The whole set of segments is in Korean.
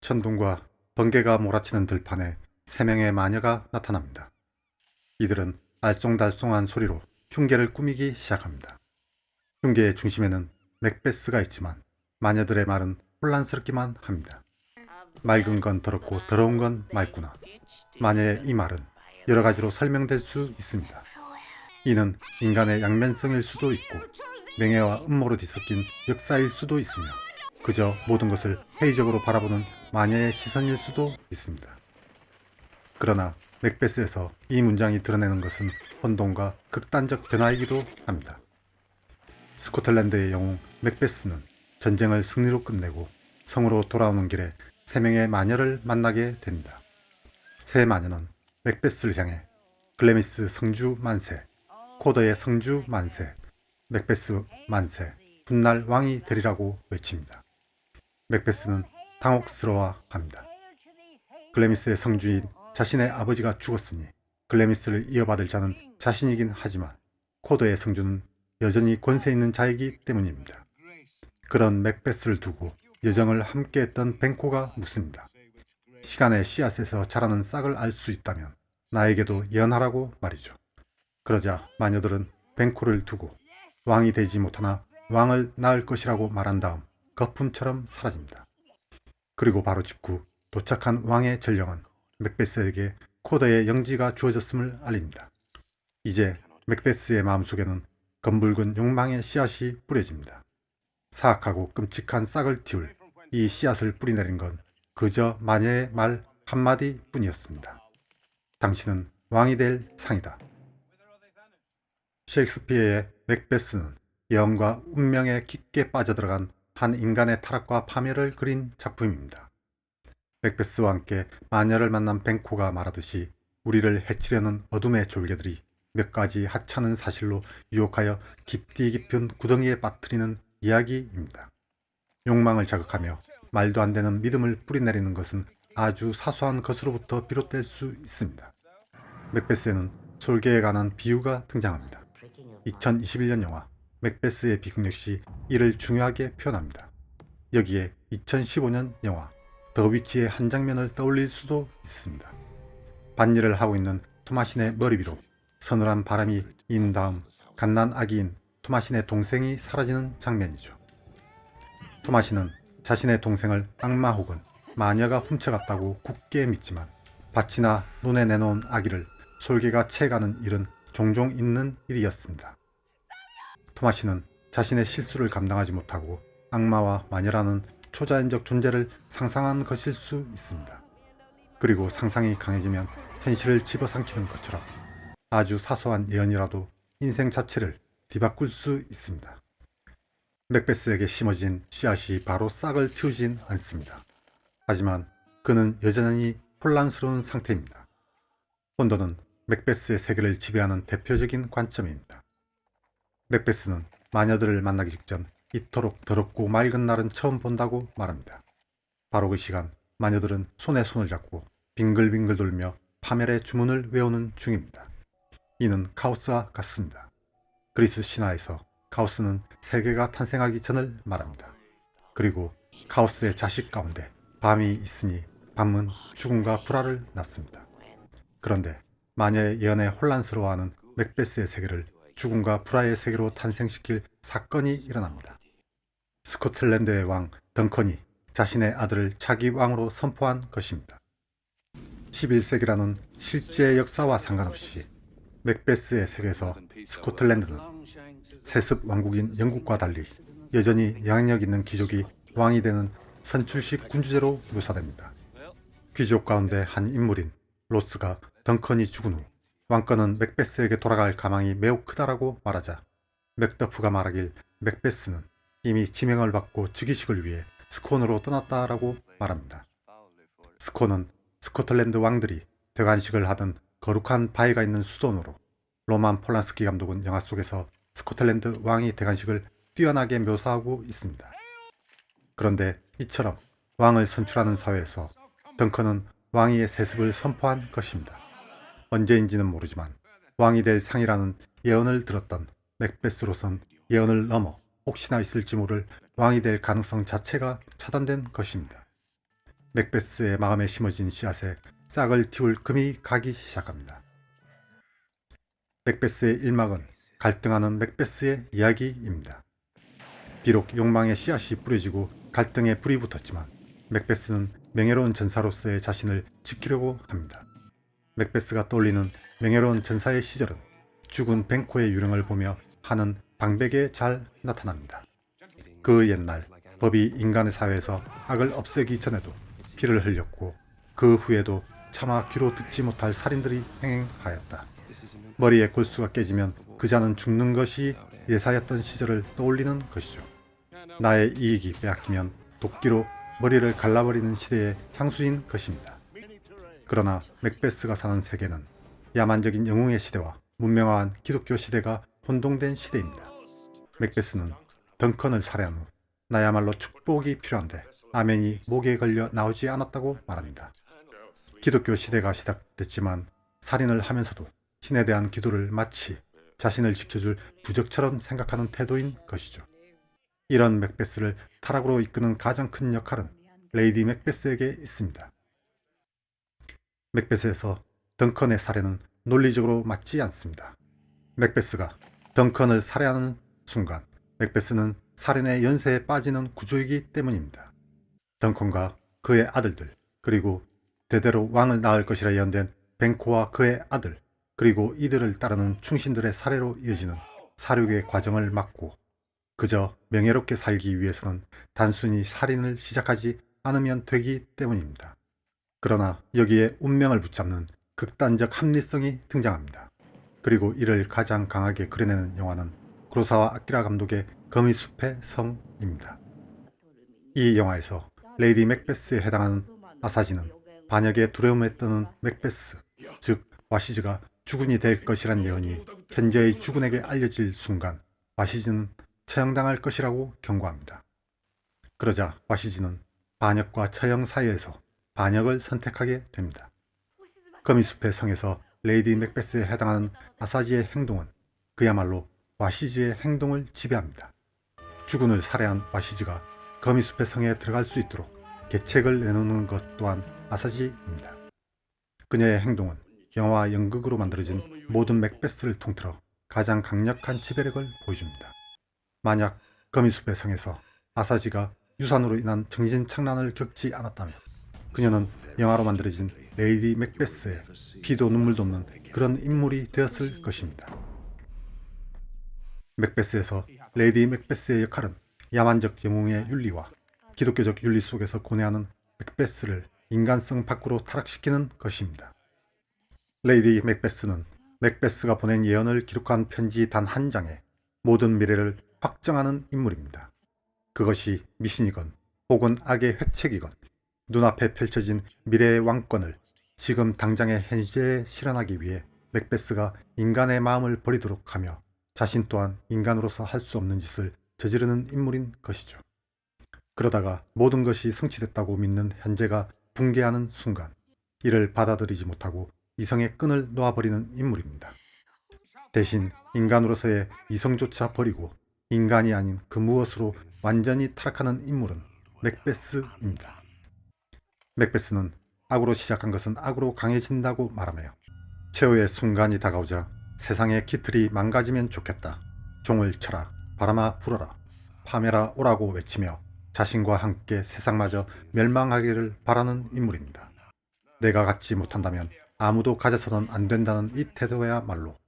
천둥과 번개가 몰아치는 들판에 세 명의 마녀가 나타납니다. 이들은 알쏭달쏭한 소리로 흉계를 꾸미기 시작합니다. 흉계의 중심에는 맥베스가 있지만 마녀들의 말은 혼란스럽기만 합니다. 맑은 건 더럽고 더러운 건 맑구나. 마녀의 이 말은 여러 가지로 설명될 수 있습니다. 이는 인간의 양면성일 수도 있고 명예와 음모로 뒤섞인 역사일 수도 있으며 그저 모든 것을 회의적으로 바라보는 마녀의 시선일 수도 있습니다. 그러나 맥베스에서 이 문장이 드러내는 것은 혼돈과 극단적 변화이기도 합니다. 스코틀랜드의 영웅 맥베스는 전쟁을 승리로 끝내고 성으로 돌아오는 길에 세 명의 마녀를 만나게 됩니다. 세 마녀는 맥베스를 향해 글래미스 성주 만세, 코더의 성주 만세, 맥베스 만세, 훗날 왕이 되리라고 외칩니다. 맥베스는 당혹스러워합니다. 글래미스의 성주인 자신의 아버지가 죽었으니 글래미스를 이어받을 자는 자신이긴 하지만 코더의 성주는 여전히 권세 있는 자이기 때문입니다. 그런 맥베스를 두고 여정을 함께했던 뱅코가 묻습니다. 시간의 씨앗에서 자라는 싹을 알 수 있다면 나에게도 예언하라고 말이죠. 그러자 마녀들은 뱅코를 두고 왕이 되지 못하나 왕을 낳을 것이라고 말한 다음 거품처럼 사라집니다. 그리고 바로 직후 도착한 왕의 전령은 맥베스에게 코더의 영지가 주어졌음을 알립니다. 이제 맥베스의 마음속에는 검붉은 욕망의 씨앗이 뿌려집니다. 사악하고 끔찍한 싹을 틔울 이 씨앗을 뿌리내린 건 그저 마녀의 말 한마디 뿐이었습니다. 당신은 왕이 될 상이다. 셰익스피어의 맥베스는 예언과 운명에 깊게 빠져들어간 한 인간의 타락과 파멸을 그린 작품입니다. 맥베스와 함께 마녀를 만난 뱅코가 말하듯이 우리를 해치려는 어둠의 졸개들이 몇 가지 하찮은 사실로 유혹하여 깊디 깊은 구덩이에 빠뜨리는 이야기입니다. 욕망을 자극하며 말도 안 되는 믿음을 뿌리내리는 것은 아주 사소한 것으로부터 비롯될 수 있습니다. 맥베스에는 솔개에 관한 비유가 등장합니다. 2021년 영화 맥베스의 비극 역시 이를 중요하게 표현합니다. 여기에 2015년 영화 더 위치의 한 장면을 떠올릴 수도 있습니다. 밭일을 하고 있는 토마신의 머리 위로 서늘한 바람이 인 다음 갓난 아기인 토마신의 동생이 사라지는 장면이죠. 토마신은 자신의 동생을 악마 혹은 마녀가 훔쳐갔다고 굳게 믿지만 밭이나 논에 내놓은 아기를 솔개가 채가는 일은 종종 있는 일이었습니다. 토마신은 자신의 실수를 감당하지 못하고 악마와 마녀라는 초자연적 존재를 상상한 것일 수 있습니다. 그리고 상상이 강해지면 현실을 집어삼키는 것처럼 아주 사소한 예언이라도 인생 자체를 뒤바꿀 수 있습니다. 맥베스에게 심어진 씨앗이 바로 싹을 틔우진 않습니다. 하지만 그는 여전히 혼란스러운 상태입니다. 혼돈은 맥베스의 세계를 지배하는 대표적인 관점입니다. 맥베스는 마녀들을 만나기 직전 이토록 더럽고 맑은 날은 처음 본다고 말합니다. 바로 그 시간 마녀들은 손에 손을 잡고 빙글빙글 돌며 파멸의 주문을 외우는 중입니다. 이는 카오스와 같습니다. 그리스 신화에서 카오스는 세계가 탄생하기 전을 말합니다. 그리고 카오스의 자식 가운데 밤이 있으니 밤은 죽음과 불화를 낳습니다. 그런데 마녀의 예언에 혼란스러워하는 맥베스의 세계를 죽음과 불화의 세계로 탄생시킬 사건이 일어납니다. 스코틀랜드의 왕 덩컨이 자신의 아들을 차기 왕으로 선포한 것입니다. 11세기라는 실제 역사와 상관없이 맥베스의 세계에서 스코틀랜드는 세습 왕국인 영국과 달리 여전히 영향력 있는 귀족이 왕이 되는 선출식 군주제로 묘사됩니다. 귀족 가운데 한 인물인 로스가 덩컨이 죽은 후 왕권은 맥베스에게 돌아갈 가망이 매우 크다라고 말하자 맥더프가 말하길 맥베스는 이미 지명을 받고 즉위식을 위해 스콘으로 떠났다라고 말합니다. 스콘은 스코틀랜드 왕들이 대관식을 하던 거룩한 바위가 있는 수도원으로 로만 폴란스키 감독은 영화 속에서 스코틀랜드 왕이 대관식을 뛰어나게 묘사하고 있습니다. 그런데 이처럼 왕을 선출하는 사회에서 덩컨은 왕위의 세습을 선포한 것입니다. 언제인지는 모르지만 왕이 될 상이라는 예언을 들었던 맥베스로선 예언을 넘어 혹시나 있을지 모를 왕이 될 가능성 자체가 차단된 것입니다. 맥베스의 마음에 심어진 씨앗에 싹을 틔울 금이 가기 시작합니다. 맥베스의 일막은 갈등하는 맥베스의 이야기입니다. 비록 욕망의 씨앗이 뿌려지고 갈등에 불이 붙었지만 맥베스는 명예로운 전사로서의 자신을 지키려고 합니다. 맥베스가 떠올리는 명예로운 전사의 시절은 죽은 뱅코의 유령을 보며 하는 방백에 잘 나타납니다. 그 옛날 법이 인간의 사회에서 악을 없애기 전에도 피를 흘렸고 그 후에도 차마 귀로 듣지 못할 살인들이 행행하였다. 머리에 골수가 깨지면 그자는 죽는 것이 예사였던 시절을 떠올리는 것이죠. 나의 이익이 빼앗기면 도끼로 머리를 갈라버리는 시대의 향수인 것입니다. 그러나 맥베스가 사는 세계는 야만적인 영웅의 시대와 문명화한 기독교 시대가 혼동된 시대입니다. 맥베스는 덩컨을 살해한 후 나야말로 축복이 필요한데 아멘이 목에 걸려 나오지 않았다고 말합니다. 기독교 시대가 시작됐지만 살인을 하면서도 신에 대한 기도를 마치 자신을 지켜줄 부적처럼 생각하는 태도인 것이죠. 이런 맥베스를 타락으로 이끄는 가장 큰 역할은 레이디 맥베스에게 있습니다. 맥베스에서 덩컨의 살해는 논리적으로 맞지 않습니다. 맥베스가 덩컨을 살해하는 순간 맥베스는 살인의 연쇄에 빠지는 구조이기 때문입니다. 덩컨과 그의 아들들 그리고 대대로 왕을 낳을 것이라 예언된 뱅코와 그의 아들 그리고 이들을 따르는 충신들의 살해로 이어지는 사륙의 과정을 막고 그저 명예롭게 살기 위해서는 단순히 살인을 시작하지 않으면 되기 때문입니다. 그러나 여기에 운명을 붙잡는 극단적 합리성이 등장합니다. 그리고 이를 가장 강하게 그려내는 영화는 구로사와 아키라 감독의 거미 숲의 성입니다. 이 영화에서 레이디 맥베스에 해당하는 아사지는 반역의 두려움에 떠는 맥베스, 즉 와시즈가 주군이 될 것이란 예언이 현재의 주군에게 알려질 순간 와시즈는 처형당할 것이라고 경고합니다. 그러자 와시즈는 반역과 처형 사이에서 반역을 선택하게 됩니다. 거미숲의 성에서 레이디 맥베스에 해당하는 아사지의 행동은 그야말로 와시즈의 행동을 지배합니다. 주군을 살해한 와시즈가 거미숲의 성에 들어갈 수 있도록 계책을 내놓는 것 또한 아사지입니다. 그녀의 행동은 영화와 연극으로 만들어진 모든 맥베스를 통틀어 가장 강력한 지배력을 보여줍니다. 만약 거미숲의 성에서 아사지가 유산으로 인한 정신착란을 겪지 않았다면 그녀는 영화로 만들어진 레이디 맥베스의 피도 눈물도 없는 그런 인물이 되었을 것입니다. 맥베스에서 레이디 맥베스의 역할은 야만적 영웅의 윤리와 기독교적 윤리 속에서 고뇌하는 맥베스를 인간성 밖으로 타락시키는 것입니다. 레이디 맥베스는 맥베스가 보낸 예언을 기록한 편지 단 한 장에 모든 미래를 확정하는 인물입니다. 그것이 미신이건 혹은 악의 획책이건 눈앞에 펼쳐진 미래의 왕권을 지금 당장의 현재에 실현하기 위해 맥베스가 인간의 마음을 버리도록 하며 자신 또한 인간으로서 할 수 없는 짓을 저지르는 인물인 것이죠. 그러다가 모든 것이 성취됐다고 믿는 현재가 붕괴하는 순간 이를 받아들이지 못하고 이성의 끈을 놓아버리는 인물입니다. 대신 인간으로서의 이성조차 버리고 인간이 아닌 그 무엇으로 완전히 타락하는 인물은 맥베스입니다. 맥베스는 악으로 시작한 것은 악으로 강해진다고 말하며 최후의 순간이 다가오자 세상의 기틀이 망가지면 좋겠다. 종을 쳐라. 바람아 불어라. 파멸아 오라고 외치며 자신과 함께 세상마저 멸망하기를 바라는 인물입니다. 내가 갖지 못한다면 아무도 가져서는 안 된다는 이 태도야말로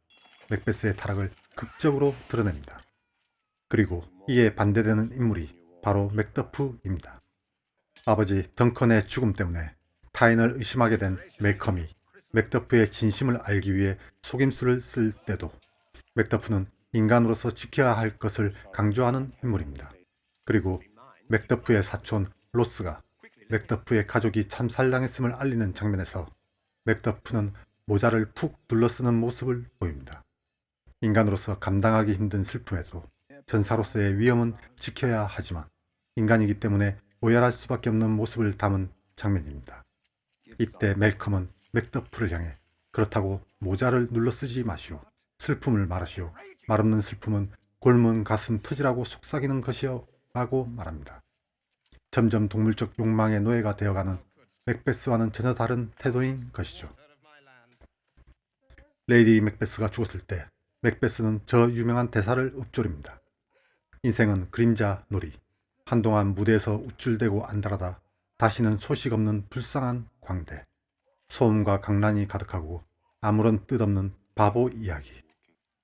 맥베스의 타락을 극적으로 드러냅니다. 그리고 이에 반대되는 인물이 바로 맥더프입니다. 아버지 덩컨의 죽음 때문에 타인을 의심하게 된 멜컴이 맥더프의 진심을 알기 위해 속임수를 쓸 때도 맥더프는 인간으로서 지켜야 할 것을 강조하는 인물입니다. 그리고 맥더프의 사촌 로스가 맥더프의 가족이 참살당했음을 알리는 장면에서 맥더프는 모자를 푹 둘러쓰는 모습을 보입니다. 인간으로서 감당하기 힘든 슬픔에도 전사로서의 위엄은 지켜야 하지만 인간이기 때문에 오열할 수밖에 없는 모습을 담은 장면입니다. 이때 멜컴은 맥더프를 향해 그렇다고 모자를 눌러쓰지 마시오. 슬픔을 말하시오. 말없는 슬픔은 곪은 가슴 터지라고 속삭이는 것이요 라고 말합니다. 점점 동물적 욕망의 노예가 되어가는 맥베스와는 전혀 다른 태도인 것이죠. 레이디 맥베스가 죽었을 때 맥베스는 저 유명한 대사를 읊조립니다. 인생은 그림자 놀이. 한동안 무대에서 우쭐대고 안달하다 다시는 소식 없는 불쌍한 광대. 소음과 강란이 가득하고 아무런 뜻없는 바보 이야기.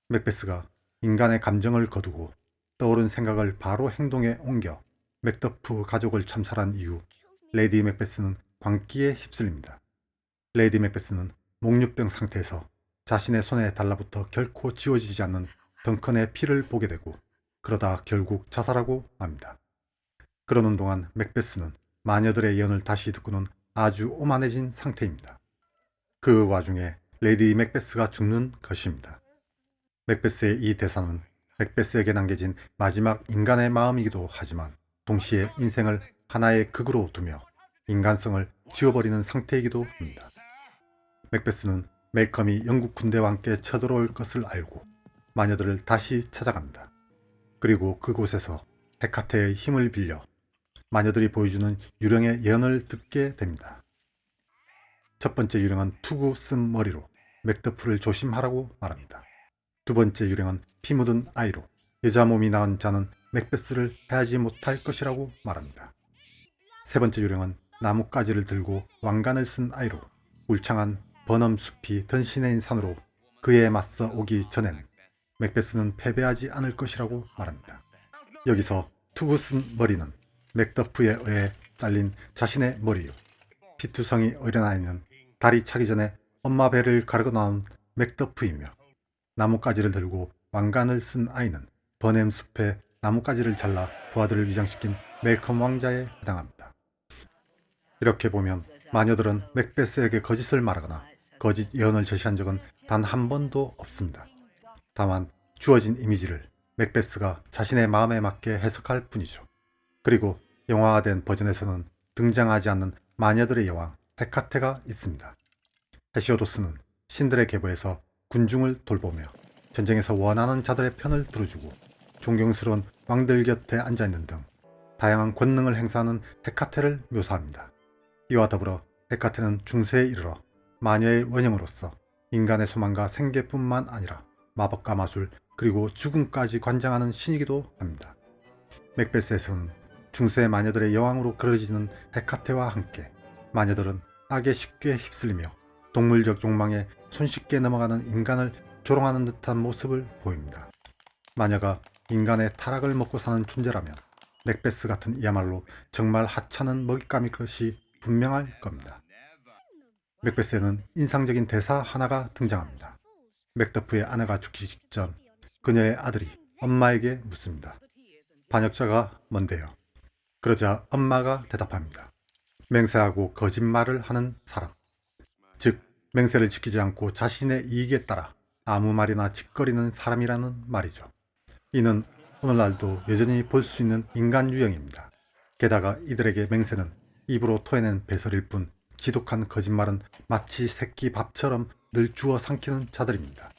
맥베스가 인간의 감정을 거두고 떠오른 생각을 바로 행동에 옮겨 맥더프 가족을 참살한 이후 레이디 맥베스는 광기에 휩쓸립니다. 레이디 맥베스는 목류병 상태에서 자신의 손에 달라붙어 결코 지워지지 않는 덩컨의 피를 보게 되고 그러다 결국 자살하고 맙니다. 그러는 동안 맥베스는 마녀들의 예언을 다시 듣고는 아주 오만해진 상태입니다. 그 와중에 레이디 맥베스가 죽는 것입니다. 맥베스의 이 대사는 맥베스에게 남겨진 마지막 인간의 마음이기도 하지만 동시에 인생을 하나의 극으로 두며 인간성을 지워버리는 상태이기도 합니다. 맥베스는 멜컴이 영국 군대와 함께 쳐들어올 것을 알고 마녀들을 다시 찾아갑니다. 그리고 그곳에서 헤카테의 힘을 빌려 마녀들이 보여주는 유령의 예언을 듣게 됩니다. 첫 번째 유령은 투구 쓴 머리로 맥더프를 조심하라고 말합니다. 두 번째 유령은 피 묻은 아이로 여자 몸이 나은 자는 맥베스를 해하지 못할 것이라고 말합니다. 세 번째 유령은 나뭇가지를 들고 왕관을 쓴 아이로 울창한 버넘 숲이 던시내인 산으로 그에 맞서 오기 전엔 맥베스는 패배하지 않을 것이라고 말합니다. 여기서 투구 쓴 머리는 맥더프에 의해 잘린 자신의 머리요. 피투성이 어린아 있는 달이 차기 전에 엄마 배를 가르고 나온 맥더프이며 나뭇가지를 들고 왕관을 쓴 아이는 버넴 숲에 나뭇가지를 잘라 부하들을 위장시킨 멜컴 왕자에 해당합니다. 이렇게 보면 마녀들은 맥베스에게 거짓을 말하거나 거짓 예언을 제시한 적은 단 한 번도 없습니다. 다만 주어진 이미지를 맥베스가 자신의 마음에 맞게 해석할 뿐이죠. 그리고 영화화된 버전에서는 등장하지 않는 마녀들의 여왕 헤카테가 있습니다. 헤시오도스는 신들의 계보에서 군중을 돌보며 전쟁에서 원하는 자들의 편을 들어주고 존경스러운 왕들 곁에 앉아있는 등 다양한 권능을 행사하는 헤카테를 묘사합니다. 이와 더불어 헤카테는 중세에 이르러 마녀의 원형으로서 인간의 소망과 생계뿐만 아니라 마법과 마술 그리고 죽음까지 관장하는 신이기도 합니다. 맥베스에서는 중세 마녀들의 여왕으로 그려지는 헤카테와 함께 마녀들은 악에 쉽게 휩쓸리며 동물적 욕망에 손쉽게 넘어가는 인간을 조롱하는 듯한 모습을 보입니다. 마녀가 인간의 타락을 먹고 사는 존재라면 맥베스 같은 이야말로 정말 하찮은 먹잇감일 것이 분명할 겁니다. 맥베스에는 인상적인 대사 하나가 등장합니다. 맥더프의 아내가 죽기 직전 그녀의 아들이 엄마에게 묻습니다. 반역자가 뭔데요? 그러자 엄마가 대답합니다. 맹세하고 거짓말을 하는 사람. 즉 맹세를 지키지 않고 자신의 이익에 따라 아무 말이나 짓거리는 사람이라는 말이죠. 이는 오늘날도 여전히 볼 수 있는 인간 유형입니다. 게다가 이들에게 맹세는 입으로 토해낸 배설일 뿐 지독한 거짓말은 마치 새끼 밥처럼 늘 주워 삼키는 자들입니다.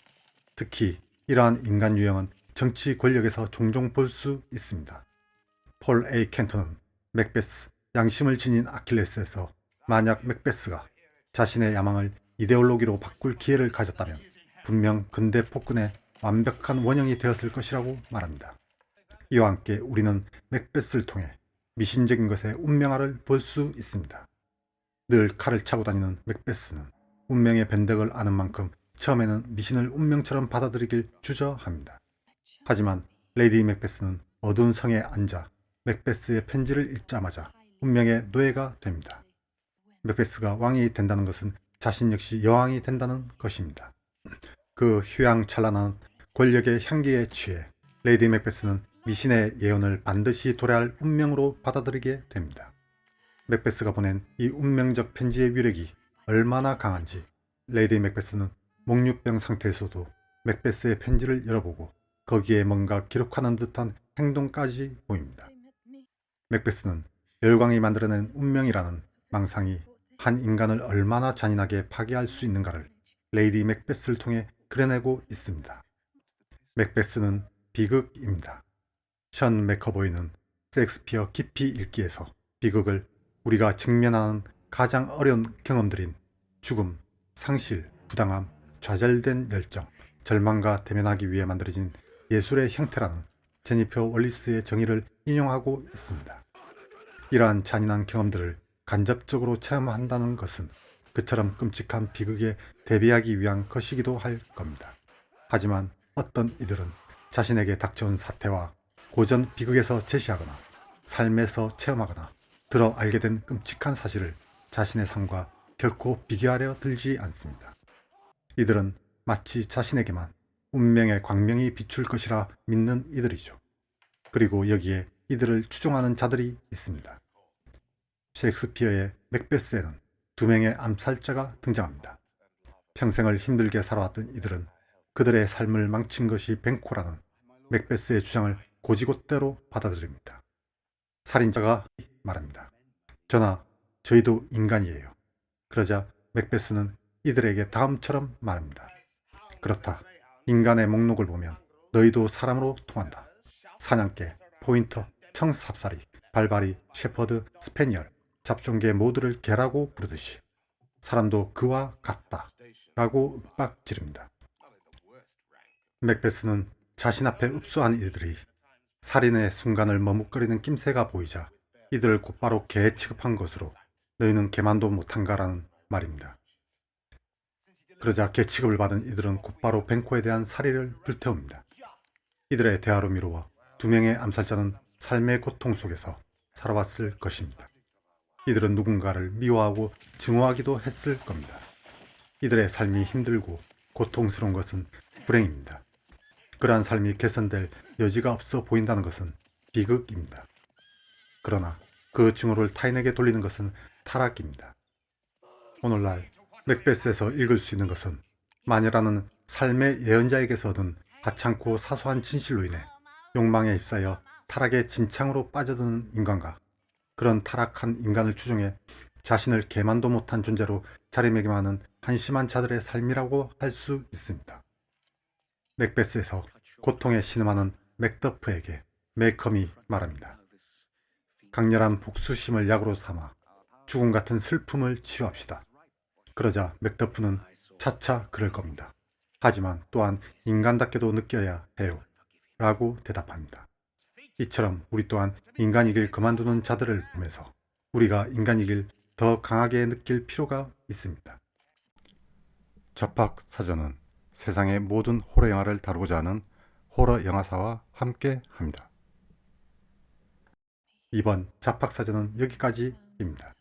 특히 이러한 인간 유형은 정치 권력에서 종종 볼 수 있습니다. 폴 A. 켄턴은 맥베스, 양심을 지닌 아킬레스에서 만약 맥베스가 자신의 야망을 이데올로기로 바꿀 기회를 가졌다면 분명 근대 폭군의 완벽한 원형이 되었을 것이라고 말합니다. 이와 함께 우리는 맥베스를 통해 미신적인 것의 운명화를 볼 수 있습니다. 늘 칼을 차고 다니는 맥베스는 운명의 변덕을 아는 만큼 처음에는 미신을 운명처럼 받아들이길 주저합니다. 하지만 레이디 맥베스는 어두운 성에 앉아 맥베스의 편지를 읽자마자 운명의 노예가 됩니다. 맥베스가 왕이 된다는 것은 자신 역시 여왕이 된다는 것입니다. 그 휘황찬란한 권력의 향기에 취해 레이디 맥베스는 미신의 예언을 반드시 도래할 운명으로 받아들이게 됩니다. 맥베스가 보낸 이 운명적 편지의 위력이 얼마나 강한지 레이디 맥베스는 목류병 상태에서도 맥베스의 편지를 열어보고 거기에 뭔가 기록하는 듯한 행동까지 보입니다. 맥베스는 열광이 만들어낸 운명이라는 망상이 한 인간을 얼마나 잔인하게 파괴할 수 있는가를 레이디 맥베스를 통해 그려내고 있습니다. 맥베스는 비극입니다. 션 맥커보이는 셰익스피어 깊이 읽기에서 비극을 우리가 직면하는 가장 어려운 경험들인 죽음, 상실, 부당함, 좌절된 열정, 절망과 대면하기 위해 만들어진 예술의 형태라는 제니퍼 월리스의 정의를 인용하고 있습니다. 이러한 잔인한 경험들을 간접적으로 체험한다는 것은 그처럼 끔찍한 비극에 대비하기 위한 것이기도 할 겁니다. 하지만 어떤 이들은 자신에게 닥쳐온 사태와 고전 비극에서 제시하거나 삶에서 체험하거나 들어 알게 된 끔찍한 사실을 자신의 삶과 결코 비교하려 들지 않습니다. 이들은 마치 자신에게만 운명의 광명이 비출 것이라 믿는 이들이죠. 그리고 여기에 이들을 추종하는 자들이 있습니다. 셰익스피어의 맥베스에는 두 명의 암살자가 등장합니다. 평생을 힘들게 살아왔던 이들은 그들의 삶을 망친 것이 뱅코라는 맥베스의 주장을 곧이곧대로 받아들입니다. 살인자가 말합니다. 전하, 저희도 인간이에요. 그러자 맥베스는 이들에게 다음처럼 말합니다. 그렇다. 인간의 목록을 보면 너희도 사람으로 통한다. 사냥개, 포인터, 청삽살이, 발바리, 셰퍼드, 스페니얼, 잡종개 모두를 개라고 부르듯이 사람도 그와 같다 라고 윽박지릅니다. 맥베스는 자신 앞에 읍소한 이들이 살인의 순간을 머뭇거리는 낌새가 보이자 이들을 곧바로 개 취급한 것으로 너희는 개만도 못한가라는 말입니다. 그러자 개 취급을 받은 이들은 곧바로 뱅코에 대한 살해를 불태웁니다. 이들의 대화로 미루어 두 명의 암살자는 삶의 고통 속에서 살아왔을 것입니다. 이들은 누군가를 미워하고 증오하기도 했을 겁니다. 이들의 삶이 힘들고 고통스러운 것은 불행입니다. 그러한 삶이 개선될 여지가 없어 보인다는 것은 비극입니다. 그러나 그 증오를 타인에게 돌리는 것은 타락입니다. 오늘날 맥베스에서 읽을 수 있는 것은 마녀라는 삶의 예언자에게서 얻은 하찮고 사소한 진실로 인해 욕망에 휩싸여 타락의 진창으로 빠져드는 인간과 그런 타락한 인간을 추종해 자신을 개만도 못한 존재로 자리매김하는 한심한 자들의 삶이라고 할 수 있습니다. 맥베스에서 고통에 신음하는 맥더프에게 메이컴이 말합니다. 강렬한 복수심을 약으로 삼아 죽음 같은 슬픔을 치유합시다. 그러자 맥더프는 차차 그럴 겁니다. 하지만 또한 인간답게도 느껴야 해요. 라고 대답합니다. 이처럼 우리 또한 인간이길 그만두는 자들을 보면서 우리가 인간이길 더 강하게 느낄 필요가 있습니다. 접학사전은 세상의 모든 호러 영화를 다루고자 하는 호러 영화사와 함께 합니다. 이번 잡학사전은 여기까지입니다.